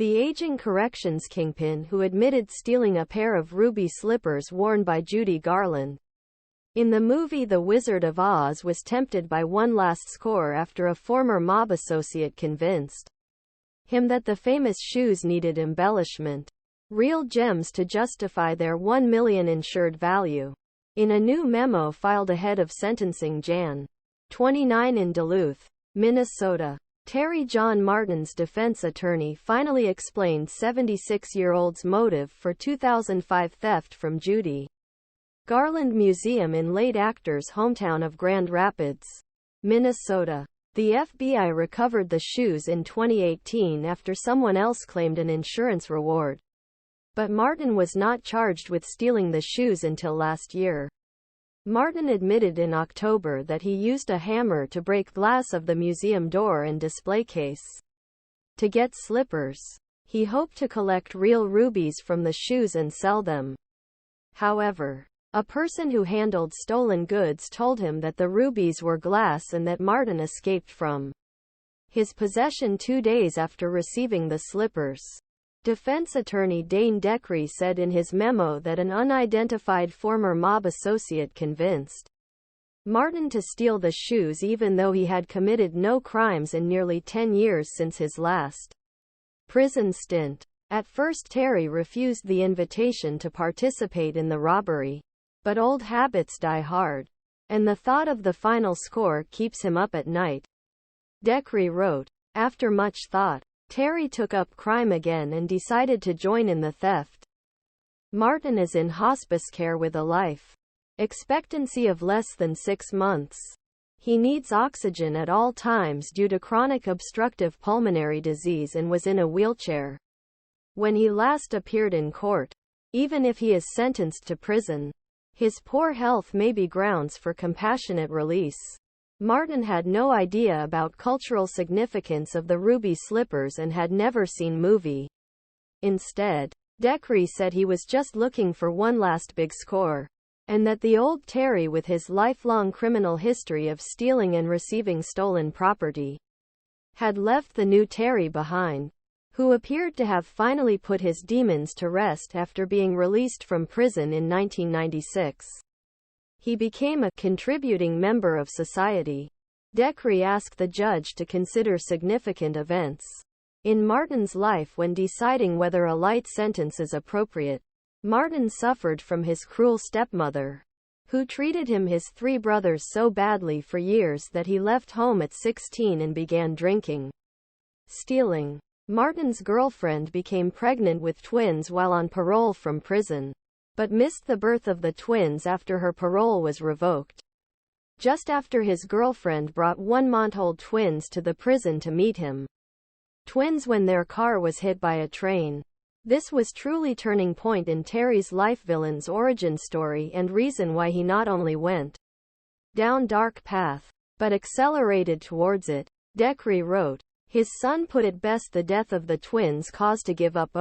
the aging corrections kingpin who admitted stealing a pair of ruby slippers worn by Judy Garland. In the movie The Wizard of Oz was tempted by one last score after a former mob associate convinced him that the famous shoes needed embellishment, real gems to justify their $1 million insured value. In a new memo filed ahead of sentencing Jan. 29 in Duluth, Minnesota, Jon Martin's defense attorney finally explained 76-year-old's motive for 2005 theft from Judy Garland Museum in late actor's hometown of Grand Rapids, Minnesota. The FBI recovered the shoes in 2018 after someone else claimed an insurance reward. But Martin was not charged with stealing the shoes until last year. Martin admitted in October that he used a hammer to break glass of the museum door and display case. To get slippers, he hoped to collect real rubies from the shoes and sell them. However, a person who handled stolen goods told him that the rubies were glass and that Martin escaped from his possession 2 days after receiving the slippers. Defense attorney Dane DeKrey said in his memo that an unidentified former mob associate convinced Martin to steal the shoes even though he had committed no crimes in nearly 10 years since his last prison stint. At first Terry refused the invitation to participate in the robbery. But old habits die hard, and the thought of the final score keeps him up at night. DeKrey wrote, after much thought, Terry took up crime again and decided to join in the theft. Martin is in hospice care with a life expectancy of less than 6 months. He needs oxygen at all times due to chronic obstructive pulmonary disease and was in a wheelchair when he last appeared in court. Even if he is sentenced to prison, his poor health may be grounds for compassionate release. Martin had no idea about cultural significance of the ruby slippers and had never seen movie. Instead, DeKrey said he was just looking for one last big score, and that the old Terry with his lifelong criminal history of stealing and receiving stolen property had left the new Terry behind, who appeared to have finally put his demons to rest after being released from prison in 1996. He became a contributing member of society. DeKrey asked the judge to consider significant events in Martin's life when deciding whether a light sentence is appropriate. Martin suffered from his cruel stepmother, who treated his 3 brothers so badly for years that he left home at 16 and began drinking, stealing. Martin's girlfriend became pregnant with twins while on parole from prison, but missed the birth of the twins after her parole was revoked. Just after his girlfriend brought 1-month-old twins to the prison to meet him. Twins when their car was hit by a train. This was truly turning point in Terry's life, villain's origin story and reason why he not only went down dark path, but accelerated towards it. DeKrey wrote, his son put it best, the death of the twins caused to give up.